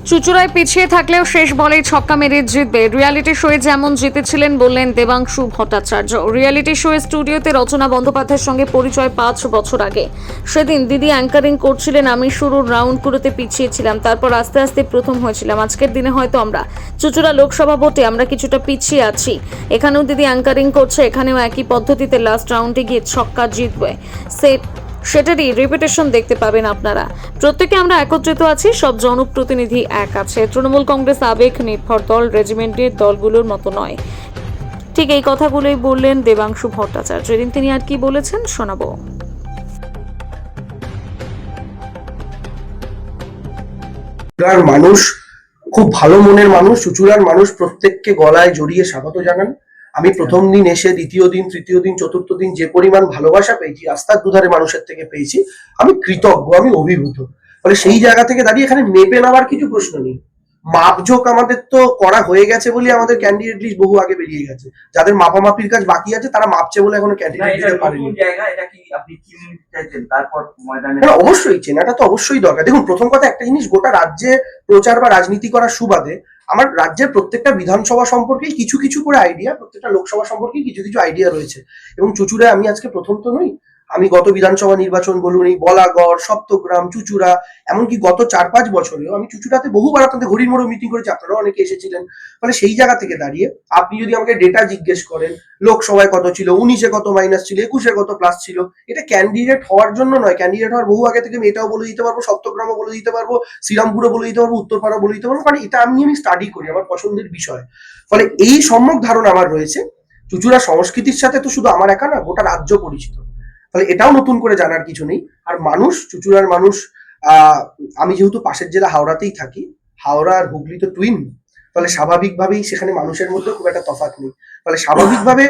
চুঁচুড়ায় পিছিয়ে থাকলেও শেষ বলেই ছক্কা মেরে জিতবে। রিয়ালিটি শোয়ে যেমন জিতেছিলেন বললেন দেবাংশু ভট্টাচার্য। রিয়ালিটি শোয়ে স্টুডিওতে রচনা বন্দ্যোপাধ্যায়ের সঙ্গে পরিচয় 5 বছর আগে। সেদিন দিদি অ্যাঙ্কারিং করছিলেন, আমি শুরুর রাউন্ডগুলোতে পিছিয়ে ছিলাম, তারপর আস্তে আস্তে প্রথম হয়েছিলাম। আজকের দিনে হয়তো আমরা চুঁচুড়া লোকসভা ভোটে আমরা কিছুটা পিছিয়ে আছি। এখানেও দিদি অ্যাঙ্কারিং করছে, এখানেও একই পদ্ধতিতে লাস্ট রাউন্ডে গিয়ে ছক্কা জিতবে। সেটারই রিপিটেশন দেখতে পাবেন আপনারা। প্রত্যেকে আমরা একত্রিত আছি, সব জনপ্রতিনিধি এক আছে। তৃণমূল কংগ্রেস আবেগ নির্ভর দল, রেজিমেন্টের দলগুলোর মতো নয়। ঠিক এই কথাগুলোই বললেন দেবাংশু ভট্টাচার্য। এদিন তিনি আর কি বলেছেন শোনাবো। মানুষ খুব ভালো মনের মানুষ, চুঁচুড়ার মানুষ প্রত্যেককে গলায় জড়িয়ে স্বাগত জানান। আমি প্রথম দিন এসে দ্বিতীয় দিন, তৃতীয় দিন, চতুর্থ দিন যে পরিমাণ ভালোবাসা পেয়েছি, রাস্তার দুধারে মানুষের থেকে পেয়েছি, আমি কৃতজ্ঞ, আমি অভিভূত। ফলে সেই জায়গা থেকে দাঁড়িয়ে এখানে মেপে নেওয়ার কিছু প্রশ্ন নেই। মাপঝোক আমাদের তো করা হয়ে গেছে বলে আমাদের ক্যান্ডিডেট লিস্ট বহু আগে বেরিয়ে গেছে। যাদের মাপামাপির কাজ বাকি আছে তারা মাপছে বলে এখনো ক্যান্ডিডেট দিতে পারেনি। অবশ্যই চেনাটা তো অবশ্যই দরকার। দেখুন, প্রথম কথা একটা জিনিস, গোটা রাজ্যে প্রচার বা রাজনীতি করার সুবাদে আমার রাজ্যের প্রত্যেকটা বিধানসভা সম্পর্কেই কিছু কিছু করে আইডিয়া, প্রত্যেকটা লোকসভা সম্পর্কে কিছু কিছু আইডিয়া রয়েছে। এবং চুঁচুড়ায় আমি আজকে প্রথম তো নই, আমি গত বিধানসভা নির্বাচন বলুন, এই বলাগড়, সপ্তগ্রাম, চুঁচুড়া, এমনকি গত 4-5 বছরেও আমি চুঁচুড়াতে বহুবার আপনাদের ঘড়ির মোড়ে মিটিং করেছি, আপনারাও অনেকে এসেছিলেন। ফলে সেই জায়গা থেকে দাঁড়িয়ে আপনি যদি আমাকে ডেটা জিজ্ঞেস করেন, লোকসভায় কত ছিল, 19-এ কত মাইনাস ছিল, 21-এ কত প্লাস ছিল, এটা ক্যান্ডিডেট হওয়ার জন্য নয়। ক্যান্ডিডেট হওয়ার বহু আগে থেকে আমি এটাও বলে দিতে পারবো, সপ্তগ্রামও বলে দিতে পারবো, শ্রীরামপুরও বলে দিতে পারবো, উত্তরপাড়াও বলে দিতে পারবো, কারণ এটা আমি স্টাডি করি, আমার পছন্দের বিষয়। ফলে এই সম্যক ধারণা আমার রয়েছে। চুঁচুড়া সংস্কৃতির সাথে তো শুধু আমার একা না, গোটা রাজ্য পরিচিত। ফলে এটাও নতুন করে জানার কিছু নেই। আর মানুষ, চুঁচুড়ার মানুষ, আমি যেহেতু পাশের জেলা হাওড়াতেই থাকি, হাওড়া আর হুগলি তো টুইন, ফলে স্বাভাবিকভাবেই সেখানে মানুষের মধ্যে খুব একটা তফাৎ নেই। ফলে স্বাভাবিকভাবে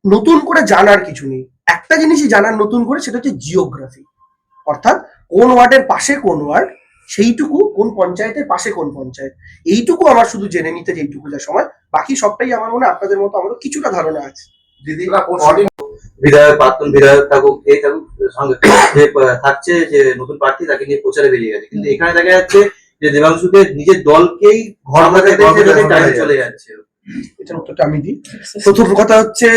নতুন করে জানার কিছু নেই। একটা জিনিসই জানার নতুন করে, সেটা হচ্ছে জিওগ্রাফি, অর্থাৎ কোন ওয়ার্ডের পাশে কোন ওয়ার্ড, সেইটুকু, কোন পঞ্চায়েতের পাশে কোন পঞ্চায়েত, এইটুকু আমার শুধু জেনে নিতে যেইটুকু যা সময়, বাকি সবটাই আমার মনে আপনাদের মতো আমারও কিছুটা ধারণা আছে। দিদি বিধায়ক, প্রাক্তন বিধায়ক থাকুক, এই থাকুক, সঙ্গে যে থাকছে যে নতুন প্রার্থী, তাকে নিয়ে প্রচারে বেরিয়ে গেছে, কিন্তু এখানে দেখা যাচ্ছে যে দেবাংশুকে নিজের দলকেই ঘর চলে যাচ্ছে। এটার উত্তরটা আমি দিই। প্রথম কথা হচ্ছে,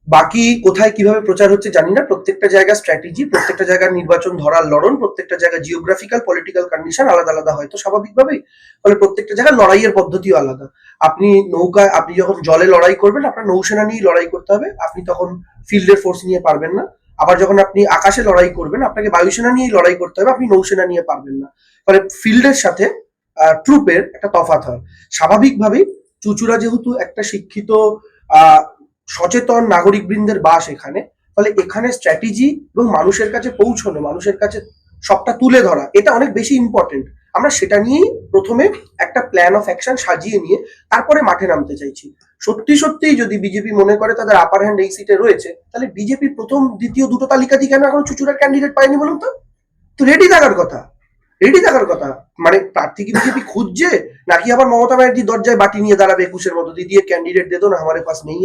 বাকি কোথায় কিভাবে প্রচার হচ্ছে জানি না। প্রত্যেকটা জায়গার স্ট্র্যাটেজি, প্রত্যেকটা জায়গার নির্বাচন ধরার লড়ন, প্রত্যেকটা জায়গায় জিওগ্রাফিক্যাল পলিটিক্যাল কন্ডিশন আলাদা আলাদা, হয়তো স্বাভাবিকভাবেই। ফলে প্রত্যেকটা জায়গায় লড়াইয়ের পদ্ধতিও আলাদা। আপনি নৌকায়, আপনি যখন জলে লড়াই করবেন, আপনার নৌসেনা নিয়ে লড়াই করতে হবে, আপনি তখন ফিল্ডের ফোর্স নিয়ে পারবেন না। আবার যখন আপনি আকাশে লড়াই করবেন, আপনাকে বায়ুসেনা নিয়েই লড়াই করতে হবে, আপনি নৌসেনা নিয়ে পারবেন না। ফলে ফিল্ডের সাথে ট্রুপের একটা তফাৎ হয়। স্বাভাবিকভাবেই চুঁচুড়া যেহেতু একটা শিক্ষিত সচেতন নাগরিক বৃন্দের বাস এখানে, ফলে এখানে স্ট্র্যাটেজি এবং মানুষের কাছে পৌঁছানো, মানুষের কাছে সবটা তুলে ধরা, এটা অনেক বেশি ইম্পর্টেন্ট। আমরা সেটা নিয়েই প্রথমে একটা প্ল্যান অফ অ্যাকশন সাজিয়ে নিয়ে তারপরে মাঠে নামতে চাইছি। সত্যি সত্যিই যদি বিজেপি মনে করে তাদের আপার হ্যান্ড এই সিটে রয়েছে, তাহলে বিজেপি প্রথম দ্বিতীয় দুটো তালিকাতেই কেন এখন চুঁচুড়ার ক্যান্ডিডেট পায়নি বলুন তো? তো রেডি থাকার কথা, রেডি থাকার কথা। মানে প্রার্থী কি বিজেপি খুঁজছে, নাকি আবার মমতা ব্যানার্জি দরজায় বাটি নিয়ে দাঁড়াবে 21-এর মতো, দিদি ক্যান্ডিডেট দে দো না, আমাদের পাশ নেই।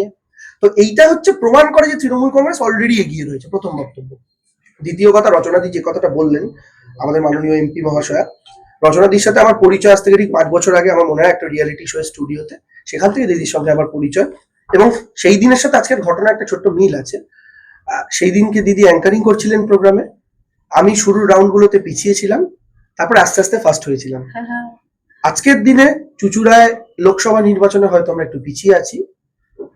তো এইটা হচ্ছে প্রমাণ করে যে তৃণমূল কংগ্রেস অলরেডি এগিয়ে রয়েছে, প্রথম বক্তব্য। দ্বিতীয় কথা, রচনাদি যে কথাটা বললেন, আমাদের মাননীয় এমপি মহাশয়া, রচনাদির সাথে আমার পরিচয় আজ থেকে ঠিক 5 বছর আগে, আমার মনে হয় একটা রিয়ালিটি শো স্টুডিওতে, সেখান থেকে দিদির সঙ্গে আমার পরিচয়। এবং সেই দিনের সাথে আজকের ঘটনা একটা ছোট্ট মিল আছে। সেই দিনকে দিদি অ্যাঙ্কারিং করছিলেন প্রোগ্রামে, আমি শুরুর রাউন্ড গুলোতে পিছিয়ে ছিলাম, তারপর আস্তে আস্তে ফার্স্ট হয়েছিলাম। আজকের দিনে চুঁচুড়ায় লোকসভা নির্বাচনে হয়তো আমরা একটু পিছিয়ে আছি,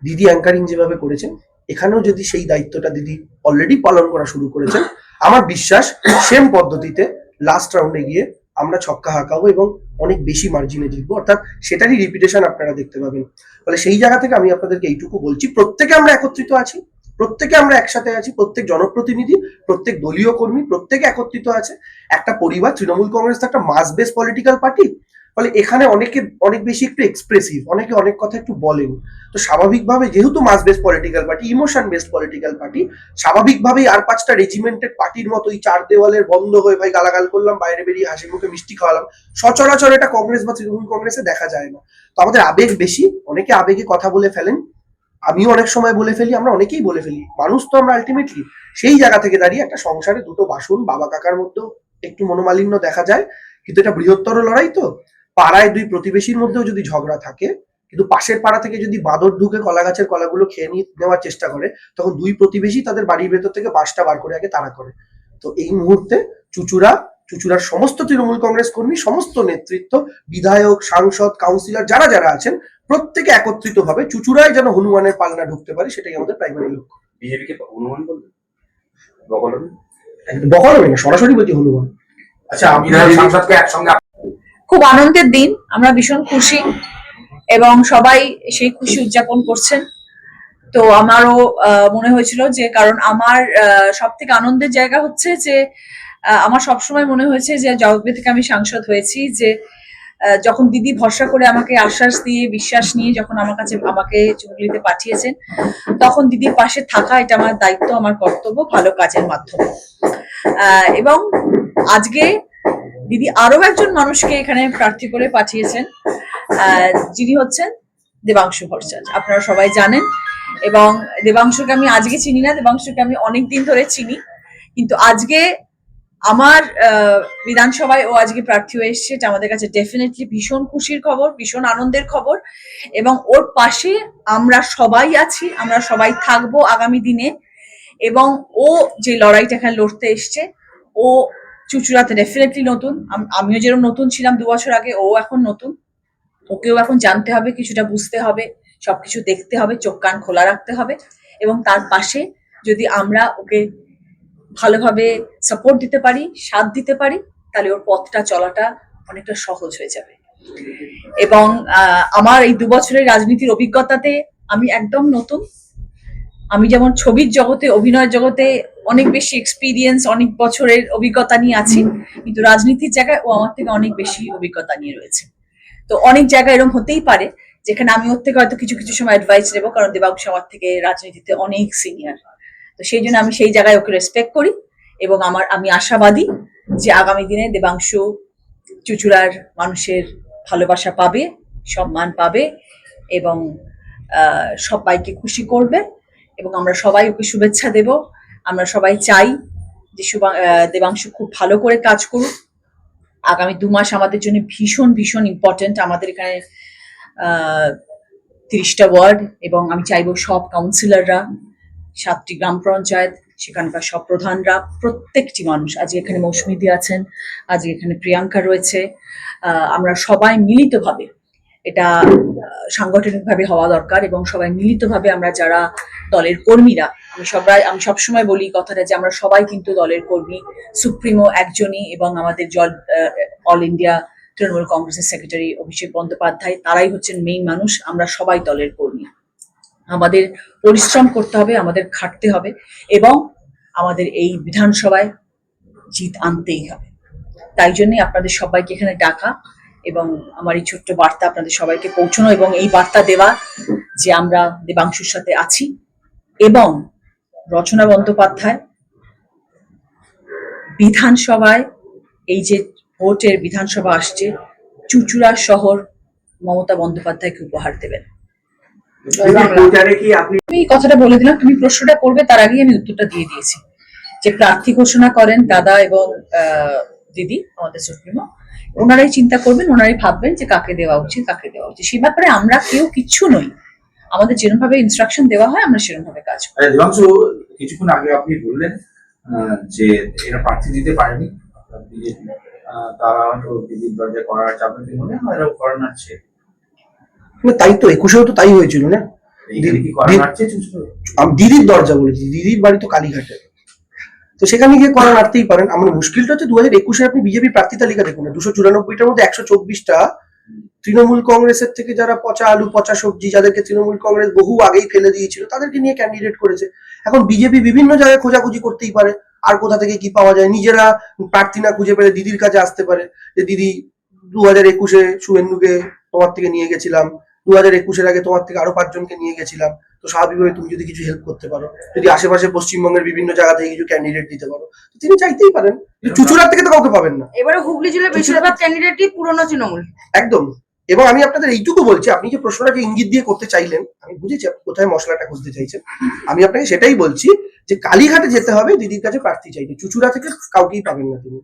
দিদি অ্যাঙ্কারিং যেভাবে করেছেন, এখানেও যদি সেই দায়িত্বটা দিদি অলরেডি পালন করা শুরু করেছেন, আমার বিশ্বাস সেম পদ্ধতিতে লাস্ট রাউন্ডে গিয়ে আমরা ছক্কা হাঁকাবো এবং অনেক বেশি মার্জিনে জিতবো, অর্থাৎ সেটারই রিপিটেশন আপনারা দেখতে পাবেন। ফলে সেই জায়গা থেকে আমি আপনাদেরকে এইটুকু বলছি, প্রত্যেকে আমরা একত্রিত আছি, প্রত্যেকে আমরা একসাথে আছি, প্রত্যেক জনপ্রতিনিধি, প্রত্যেক দলীয় কর্মী, প্রত্যেকে একত্রিত আছে। একটা পরিবার, তৃণমূল কংগ্রেস তো একটা মাস বেস পলিটিক্যাল পার্টি। ফলে এখানে অনেকে অনেক বেশি একটু এক্সপ্রেসিভ, অনেকে অনেক কথা একটু বলেন। তো স্বাভাবিকভাবে যেহেতু mass base political party, emotion based political party, স্বাভাবিকভাবেই আর 5টা রেজিমেন্টেড পার্টির মতো এই 4 দেওয়ালের বন্ধ হয়ে ভাই গালাগাল করলাম, বাইরে বেরিয়ে হাসি মুখে মিষ্টি খাওয়ালাম, সচরাচর এটা কংগ্রেস বা তৃণমূল কংগ্রেসে দেখা যায় না। তো আমাদের আবেগ বেশি, অনেকে আবেগে কথা বলে ফেলেন, আমিও অনেক সময় বলে ফেলি, আমরা অনেকেই বলে ফেলি, মানুষ তো আমরা আলটিমেটলি। সেই জায়গা থেকে দাঁড়িয়ে একটা সংসারে দুটো বাসন, বাবা কাকার মধ্যেও একটু মনোমালিন্য দেখা যায়, কিন্তু এটা বৃহত্তর লড়াই তো, পাড়ায় দুই প্রতিবেশীর মধ্যেও যদি ঝগড়া থাকে, কিন্তু পাশের পাড়া থেকে যদি বাঁদর ঢুকে কলা গাছের কলাগুলো খেয়ে নেওয়ার চেষ্টা করে, তখন দুই প্রতিবেশী তাদের বাড়ির ভেতর থেকে বাঁশটা বার করে আগে তাড়া করে। তো এই মুহূর্তে চুঁচুড়ার সমস্ত তৃণমূল কংগ্রেস কর্মী, সমস্ত নেতৃত্ব, বিধায়ক, সাংসদ, কাউন্সিলর যারা যারা আছেন, প্রত্যেকে একত্রিত ভাবে চুঁচুড়ায় যেন হনুমানের পালনা ঢুকতে পারে, সেটাই আমাদের প্রাইমারি লক্ষ্য। বিজেপিকে হনুমান বলবেন, বকলম? বকলমে না, সরাসরি বলছি হনুমান। আচ্ছা, বিধায়ক সাংসদকে একসঙ্গে খুব আনন্দের দিন, আমরা ভীষণ খুশি এবং সবাই সেই খুশি উদযাপন করছেন। তো আমারও মনে হয়েছিল যে, কারণ আমার সব থেকে আনন্দের জায়গা হচ্ছে যে আমার সবসময় মনে হয়েছে যে যবে থেকে আমি সাংসদ হয়েছি, যে যখন দিদি ভরসা করে আমাকে আশ্বাস দিয়ে, বিশ্বাস নিয়ে যখন আমাকে চুগলিতে পাঠিয়েছেন, তখন দিদির পাশে থাকা এটা আমার দায়িত্ব, আমার কর্তব্য, ভালো কাজের মাধ্যমে। এবং আজকে দিদি আরো একজন মানুষকে এখানে প্রার্থী করে পাঠিয়েছেন, যিনি হচ্ছেন দেবাংশু ভট্টাচার্য। আপনারা সবাই জানেন, এবং দেবাংশুকে আমি আজকে চিনি না, দেবাংশুকে আমি অনেক দিন ধরে চিনি, কিন্তু আজকে আমার বিধানসভায় ও আজকে প্রার্থী হয়ে এসছে, এটা আমাদের কাছে ডেফিনেটলি ভীষণ খুশির খবর, ভীষণ আনন্দের খবর। এবং ওর পাশে আমরা সবাই আছি, আমরা সবাই থাকবো আগামী দিনে। এবং ও যে লড়াইটা এখানে লড়তে এসছে, ও চুঁচুড়াতে ডেফিনেটলি নতুন, আমিও যেরকম নতুন ছিলাম 2 বছর আগে, ও এখন নতুন। ওকেও এখন জানতে হবে, কিছুটা বুঝতে হবে, সবকিছু দেখতে হবে, চোখ কান খোলা রাখতে হবে। এবং তার পাশে যদি আমরা ওকে ভালোভাবে সাপোর্ট দিতে পারি, সাথ দিতে পারি, তাহলে ওর পথটা চলাটা অনেকটা সহজ হয়ে যাবে। এবং আমার এই 2 বছরের রাজনীতির অভিজ্ঞতাতে আমি একদম নতুন। আমি যেমন ছবির জগতে, অভিনয়ের জগতে অনেক বেশি এক্সপিরিয়েন্স, অনেক বছরের অভিজ্ঞতা নিয়ে আছি, কিন্তু রাজনীতির জায়গায় ও আমার থেকে অনেক বেশি অভিজ্ঞতা নিয়ে রয়েছে। তো অনেক জায়গায় এরকম হতেই পারে যেখানে আমি ওর থেকে হয়তো কিছু কিছু সময় অ্যাডভাইস নেবো, কারণ দেবাংশু আমার থেকে রাজনীতিতে অনেক সিনিয়র। তো সেই জন্য আমি সেই জায়গায় ওকে রেসপেক্ট করি, এবং আমি আশাবাদী যে আগামী দিনে দেবাংশু চুঁচুড়ার মানুষের ভালোবাসা পাবে, সম্মান পাবে, এবং সবাইকে খুশি করবে। এবং আমরা সবাই ওকে শুভেচ্ছা দেব। আমরা সবাই চাই যে দেবাংশু খুব ভালো করে কাজ করুক। আগামী 2 মাস আমাদের জন্য ভীষণ ভীষণ ইম্পর্টেন্ট। আমাদের এখানে 30টা ওয়ার্ড, এবং আমি চাইবো সব কাউন্সিলররা, 7টি গ্রাম পঞ্চায়েত, সেখানকার সব প্রধানরা, প্রত্যেকটি মানুষ, আজকে এখানে মৌসুমীদি আছেন, আজকে এখানে প্রিয়াঙ্কা রয়েছে, আমরা সবাই মিলিতভাবে, এটা সাংগঠনিকভাবে হওয়া দরকার, এবং সবাই মিলিতভাবে আমরা যারা দলের কর্মীরা, আমি সবসময় বলি কথাটা যে আমরা সবাই কিন্তু দলের কর্মী। সুপ্রিমো একজনই, এবং আমাদের অল ইন্ডিয়া তৃণমূল কংগ্রেসের সেক্রেটারি অভিষেক বন্দ্যোপাধ্যায়, তারাই হচ্ছেন মেইন মানুষ। আমরা সবাই দলের কর্মী। আমাদের পরিশ্রম করতে হবে, আমাদের খাটতে হবে, এবং আমাদের এই বিধানসভায় জিত আনতেই হবে। তাই জন্যই আপনাদের সবাইকে এখানে ডাকা, এবং আমার এই ছোট্ট বার্তা আপনাদের সবাইকে পৌঁছানো, এবং এই বার্তা দেওয়া যে আমরা দেবাংশুর সাথে আছি। এবং রচনা বন্দ্যোপাধ্যায় বিধানসভায়, এই যে ভোটের বিধানসভা আসছে, চুঁচুড়া শহর মমতা বন্দ্যোপাধ্যায়কে উপহার দেবেন। আমি এই কথাটা বলে দিলাম, তুমি প্রশ্নটা করবে তার আগেই আমি উত্তরটা দিয়ে দিয়েছি। যে প্রার্থী ঘোষণা করেন দাদা এবং দিদি, আমাদের সুপ্রিমো, ওনারাই চিন্তা করবেন, ওনারাই ভাববেন যে কাকে দেওয়া উচিত, কাকে দেওয়া উচিত। সেই ব্যাপারে আমরা কেউ কিচ্ছু নই, আমাদের যেরকম ভাবে ইনস্ট্রাকশন দেওয়া হয় আমরা সেরকম ভাবে কাজ করি। দেবাংশু, কিছুক্ষণ আগে আপনি বললেন যে এরা প্রার্থী দিতে পারেনি, বিজেপি তারা হয়তো দিদির দরজায় করার চাপে মনে হয় এরা করার নাড়ছে। তাই তো 21-এও তো তাই হয়েছিল না, দিদির দরজা বলেছি, দিদির বাড়ি তো কালীঘাটে, তো সেখানে গিয়ে করা নাড়তেই পারেন। আমার মুশকিলটা হচ্ছে 2021-এ আপনি বিজেপি প্রার্থী তালিকা দেখুন না, 294টার মধ্যে 124টা তৃণমূল কংগ্রেসের থেকে যারা পচা আলু পচা সবজি, যাদেরকে তৃণমূল কংগ্রেস বহু আগেই ফেলে দিয়েছিল, তাদেরকে নিয়ে ক্যান্ডিডেট করেছে। এখন বিজেপি বিভিন্ন জায়গায় খোঁজাখুঁজি করতেই পারে, আর কোথা থেকে কি পাওয়া যায়, নিজেরা প্রার্থী না খুঁজে পেলে দিদির কাছে আসতে পারে যে দিদি 2021-এ শুভেন্দুকে তোমার থেকে নিয়ে গেছিলাম, 2021-এর আগে তোমার থেকে আরো 5 জনকে নিয়ে গেছিলাম, তো স্বাভাবিকভাবে তুমি যদি কিছু হেল্প করতে পারো, যদি আশেপাশে পশ্চিমবঙ্গের বিভিন্ন জায়গা থেকে কিছু ক্যান্ডিডেট দিতে পারো, তিনি চাইতেই পারেন। চুঁচুড়ার থেকে তো কাউকে পাবেন না। এবারে হুগলি জেলার বেশিরভাগ ক্যান্ডিডেটই পুরনো তৃণমূল, একদম। এবং আমি আপনাদের এইটুকু বলছি, আপনি যে প্রশ্নটা যে ইঙ্গিত দিয়ে করতে চাইলেন, আমি বুঝেছি আপনি কোথায় মশলাটা খুঁজতে চাইছেন। আমি আপনাকে সেটাই বলছি যে কালীঘাটে যেতে হবে দিদির কাছে প্রার্থী চাইতে, চুঁচুড়া থেকে কাউকেই পাবেন না তিনি।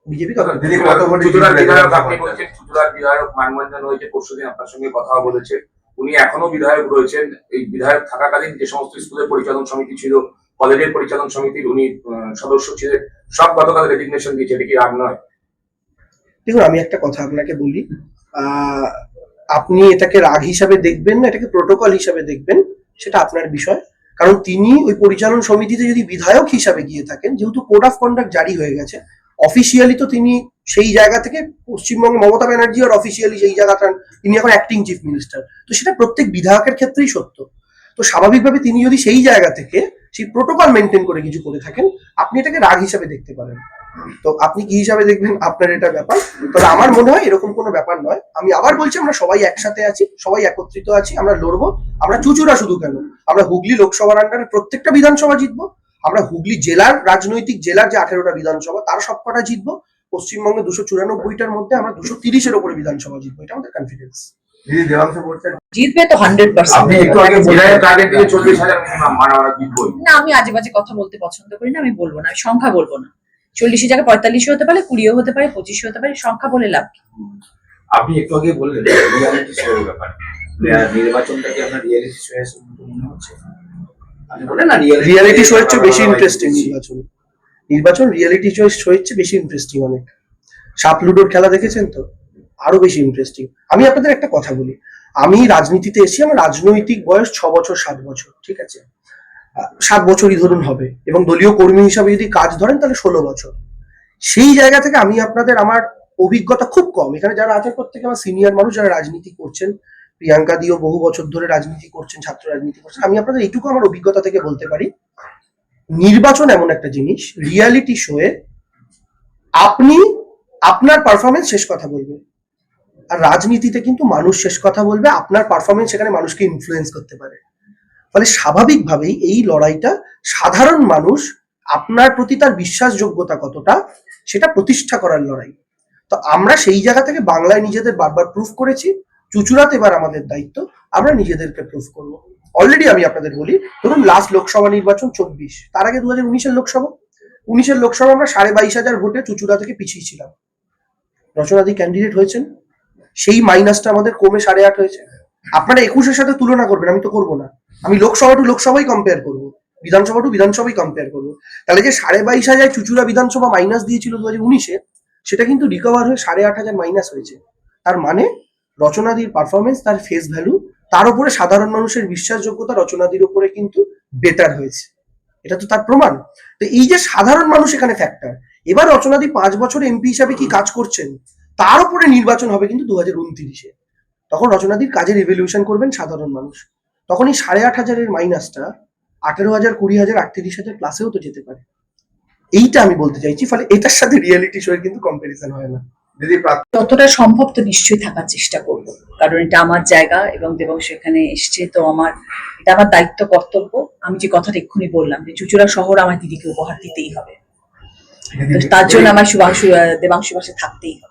বিজেপি দিদি চুচুড়ার বিধায়ক আপনি বলছেন, চুচুড়ার বিধায়ক মানবন্ধন হয়েছে, পরশুদিন আপনার সঙ্গে কথা বলেছে, উনি এখনো বিধায়ক রয়েছেন। এই বিধায়ক থাকাকালীন যে সমস্ত স্কুলের পরিচালন সমিতি ছিল, কলেজের পরিচালন সমিতির উনি সদস্য ছিলেন, সব গতকাল রেজিগনেশন দিয়েছে, এটা কি রাগ নয়? দেখুন, আমি একটা কথা আপনাকে বলি, আপনি এটাকে রাগ হিসাবে দেখবেন না এটাকে প্রোটোকল হিসাবে দেখবেন, সেটা আপনার বিষয়। কারণ তিনি ওই পরিচালন সমিতিতে যদি বিধায়ক হিসাবে গিয়ে থাকেন, যেহেতু কোড অফ কন্ডাক্ট জারি হয়ে গেছে, অফিসিয়ালি তো তিনি সেই জায়গা থেকে পশ্চিমবঙ্গ মমতা ব্যানার্জি আর অফিসিয়ালি সেই জায়গাটা তিনি এখন অ্যাক্টিং চিফ মিনিস্টার, তো সেটা প্রত্যেক বিধায়কের ক্ষেত্রেই সত্য। তো স্বাভাবিকভাবে তিনি যদি সেই জায়গা থেকে সেই প্রোটোকল মেনটেন করে কিছু করে থাকেন, আপনি এটাকে রাগ হিসাবে দেখতে পারেন। তো আপনি কি হিসাবে দেখবেন আপনার এটা ব্যাপার, তবে আমার মনে হয় এরকম কোনো ব্যাপার নয়। আমি আবার বলছি, আমরা সবাই একসাথে আছি, সবাই একত্রিত আছি, আমরা লড়বো। আমরা চুচুড়া শুধু কেন, আমরা হুগলি লোকসভার আন্ডারে প্রত্যেকটা বিধানসভা জিতবো। আমরা হুগলি জেলার রাজনৈতিক জেলার যে 18টা বিধানসভা তার সবকটা জিতবো। পশ্চিমবঙ্গে 294টার মধ্যে আমরা 230-এর উপরে বিধানসভা জিতবো, এটা আমাদের কনফিডেন্স। দিদি দেবাংশ বলছেন জিতবে তো 100%। আপনি একটু আগে বিধায়ক টার্গেট দিয়ে 40,000 মারা জিতবই। না, আমি আজে বাজে কথা বলতে পছন্দ করি না, আমি বলবো না, আমি সংখ্যা বলবো না। 40 জায়গায় 45 হতে পারে, 20 হতে পারে, 25 হতে পারে, সংখ্যা বলে লাভ কি? আপনি একটু আগে বললেন রিয়ালিটি শো এর ব্যাপারে, নির্বাচনটাকে আপনার রিয়ালিটি শো এর মনে হচ্ছে? আপনি বলেন না রিয়ালিটি শো এর চেয়ে বেশি ইন্টারেস্টিং নির্বাচন রিয়ালিটি শো এর চেয়ে বেশি ইন্টারেস্টিং অনেক। সাপ লুডোর খেলা দেখেছেন তো, আরো বেশি ইন্টারেস্টিং। আমি আপনাদের একটা কথা বলি, আমি রাজনীতিতে এসেছি, আমার রাজনৈতিক বয়স 6 বছর 7 বছর, ঠিক আছে, 7 বছরই ধরুন হবে, এবং দলীয় কর্মী হিসাবে যদি কাজ ধরেন তাহলে 16 বছর। সেই জায়গা থেকে আমি আপনাদের, আমার অভিজ্ঞতা খুব কম, এখানে যারা আছেন প্রত্যেকে আমার সিনিয়র মানুষ যারা রাজনীতি করছেন, প্রিয়াঙ্কা দিও বহু বছর ধরে রাজনীতি করছেন, ছাত্র রাজনীতি করছেন। আমি আপনাদের এইটুকু আমার অভিজ্ঞতা থেকে বলতে পারি, নির্বাচন এমন একটা জিনিস, রিয়ালিটি শোয়ে আপনি আপনার পারফরমেন্স শেষ কথা বলবে, আর রাজনীতিতে কিন্তু মানুষ শেষ কথা বলবে। আপনার পারফরমেন্স সেখানে মানুষকে ইনফ্লুয়েন্স করতে পারে। ফলে স্বাভাবিকভাবেই এই লড়াইটা সাধারণ মানুষ আপনার প্রতি তার বিশ্বাসযোগ্যতা কতটা সেটা প্রতিষ্ঠা করার লড়াই। তো আমরা সেই জায়গা থেকে বাংলায় নিজেদের বারবার প্রুফ করেছি, চুচুড়াতে এবার আমাদের দায়িত্ব, আমরা নিজেদেরকে প্রুফ করবো। অলরেডি আমি আপনাদের বলি, ধরুন লাস্ট লোকসভা নির্বাচন 24, তার আগে 2019-এর লোকসভা, 19-এর লোকসভা আমরা 22,500 ভোটে চুচুড়া থেকে পিছিয়ে ছিলাম। রচনাদি ক্যান্ডিডেট হয়েছেন, সেই মাইনাসটা আমাদের কমে 8.5 হয়েছে। আপনারা 21-এর সাথে তুলনা করবেন, আমি তো করবো না, আমি লোকসভা টু লোকসভাই কম্পেয়ার করবো, বিধানসভা টু বিধানসভাই কম্পেয়ার করবো। তাহলে যে 22,500 চুচুড়া বিধানসভা মাইনাস দিয়েছিল 2019-এ, সেটা কিন্তু রিকভার হয়ে 8,500 মাইনাস হয়েছে। তার মানে রচনাদির পারফরমেন্স, তার ফেস ভ্যালু, তার উপরে সাধারণ মানুষের বিশ্বাসযোগ্যতা রচনাদির উপরে কিন্তু বেটার হয়েছে, এটা তো তার প্রমাণ। তো এই যে সাধারণ মানুষ এখানে ফ্যাক্টর, এবার রচনাদি 5 বছর এমপি হিসাবে কি কাজ করছেন তার উপরে নির্বাচন হবে কিন্তু 2029-এ। তখন রচনাদির কাজের ইভ্যালুয়েশন করবেন সাধারণ মানুষ। তখন এই 8,500-এর মাইনাসটা 18,000, 20,000, 38,000 প্লাসেও তো যেতে পারে। এইটা আমি বলতে চাইছি। ফলে এটার সাথে রিয়েলিটি শো এর কিন্তু কম্পারিজন হয় না। দিদি যতটা সম্ভব তো নিশ্চয়ই থাকার চেষ্টা করব, কারণ এটা আমার জায়গা এবং দেবাংশ এখানে এসছে, তো এটা আমার দায়িত্ব, কর্তব্য। আমি যে কথাটা এক্ষুনি বললাম যে চুচুড়া শহর আমার দিদিকে উপহার দিতেই হবে, তো তার জন্য আমার দেবাংশু পাশে থাকতেই হবে।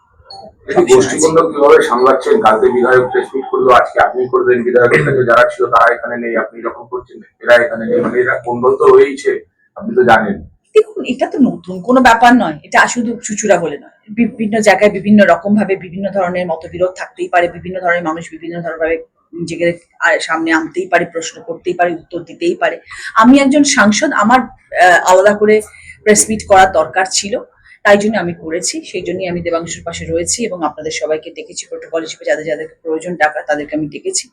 গোষ্ঠীপূর্ণ কিভাবে সামলাচ্ছেন? কালকে বিধায়ক প্রেস মিট করলো, আজকে আপনি করবেন, বিধায়কের কাছে যারা ছিল তারা এখানে নেই, আপনি যখন করছেন এরা এখানে নেই, মানে এরা কোন্দল তো রয়েইছে, আপনি তো জানেন। দেখুন, এটা তো নতুন কোনো ব্যাপার নয়, এটা শুধু চুচুড়া বলে নয়, বিভিন্ন জায়গায় বিভিন্ন রকম ভাবে বিভিন্ন ধরনের মতবিরোধ থাকতেই পারে, বিভিন্ন ধরনের মানুষ বিভিন্ন ধরনের ভাবে নিজেকে সামনে আনতেই পারে, প্রশ্ন করতেই পারে, উত্তর দিতেই পারে। আমি একজন সাংসদ, আমার আলাদা করে প্রেস মিট করার দরকার ছিল, তাই জন্য আমি করেছি। সেই জন্যই আমি দেবাংশুর পাশে রয়েছি এবং আপনাদের সবাইকে ডেকেছি প্রোটোকল হিসেবে, যাদের যাদেরকে প্রয়োজন ডাকা তাদেরকে আমি ডেকেছি।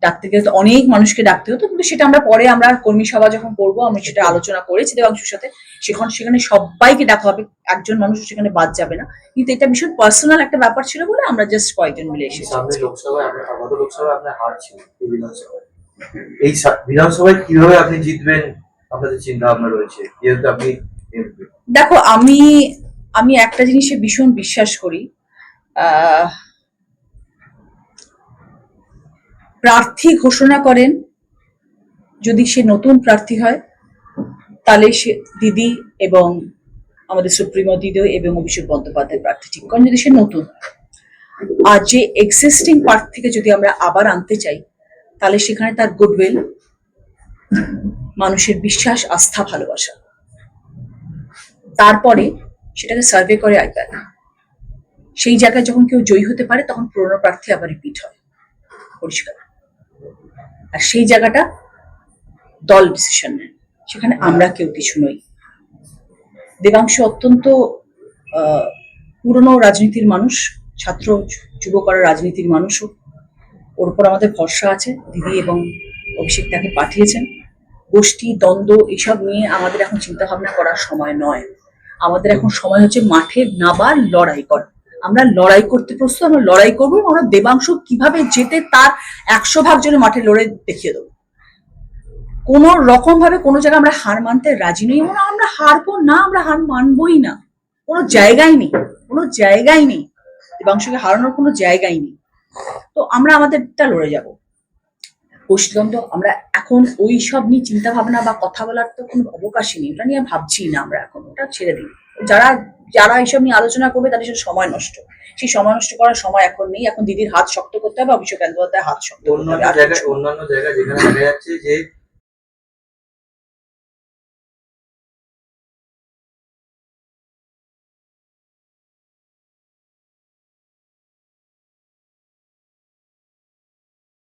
ডাকতে গেলে তো অনেক মানুষকে ডাকতে হতো, কিন্তু সেটা আমরা পরে আমরা কর্মী সভা যখন করবো আমি সেটা আলোচনা করেছি দেবাংশুর সাথে, সেখানে সবাইকে ডাকা হবে, একজন মানুষ সেখানে বাদ যাবে না। কিন্তু এটা ভীষণ পার্সোনাল একটা ব্যাপার ছিল বলে আমরা জাস্ট কয়েকজন মিলে এসেছি। সামনে লোকসভায় গত লোকসভায় আপনার হার ছিল, এই বিধানসভায়, এই বিধানসভায় কিভাবে আপনি জিতবেন আপনাদের চিন্তা ভাবনা রয়েছে, যেহেতু আপনি দেখো, আমি একটা জিনিসে ভীষণ বিশ্বাস করি, প্রার্থী ঘোষণা করেন, যদি সে নতুন প্রার্থী হয় তাহলে সে দিদি এবং আমাদের সুপ্রিমো দিদি এবং অভিষেক বন্দ্যোপাধ্যায় প্রার্থী ঠিক করেন যদি সে নতুন। আর যে এক্সিস্টিং প্রার্থীকে যদি আমরা আবার আনতে চাই তাহলে সেখানে তার গুডউইল, মানুষের বিশ্বাস, আস্থা, ভালোবাসা, তারপরে সেটাকে সার্ভে করে আইপ্যাক। সেই জায়গায় যখন কেউ জয়ী হতে পারে তখন পুরনো প্রার্থী আবার রিপিট হয়, পরিষ্কার। আর সেই জায়গাটা দল ডিসিশন নেয়, সেখানে আমরা কেউ কিছু নই। দেবাংশু অত্যন্ত পুরনো রাজনীতির মানুষ, ছাত্র যুবকরা রাজনীতির মানুষও। ওর উপর আমাদের ভরসা আছে। দিদি এবং অভিষেক তাকে পাঠিয়েছেন। গোষ্ঠী দ্বন্দ্ব এসব নিয়ে আমাদের এখন চিন্তা ভাবনা করার সময় নয়। আমাদের এখন সময় হচ্ছে মাঠে নাবার, লড়াই করা। আমরা লড়াই করতে প্রস্তুত, আমরা লড়াই করবো। আমরা দেবাংশু কিভাবে যেতে তার 100 ভাগ জন্য মাঠে লড়ে দেখিয়ে দেবো। কোনো রকম ভাবে কোনো জায়গায় আমরা হার মানতে রাজি নই। আমরা হারবো না, আমরা হার মানবই না। কোনো জায়গায় নেই, কোনো জায়গায় নেই, দেবাংশুকে হারানোর কোনো জায়গায় নেই। তো আমরা আমাদেরটা লড়ে যাব। গোষ্ঠীদ্বন্দ্ব আমরা এখন ওই সব নিয়ে চিন্তা ভাবনা বা কথা বলার তো কোনো অবকাশই নেই। ওটা নিয়ে ভাবছি না আমরা এখন, ওটা ছেড়ে দিই। যারা যারা এইসব নিয়ে আলোচনা করবে তাদের সাথে সময় নষ্ট, সেই সময় নষ্ট করার সময় এখন নেই। এখন দিদির হাত শক্ত করতে হবে, অভিষেক বন্দ্যোপাধ্যায়ের হাত শক্ত করতে হবে। অন্যান্য জায়গায় যেখানে দেখা যাচ্ছে যে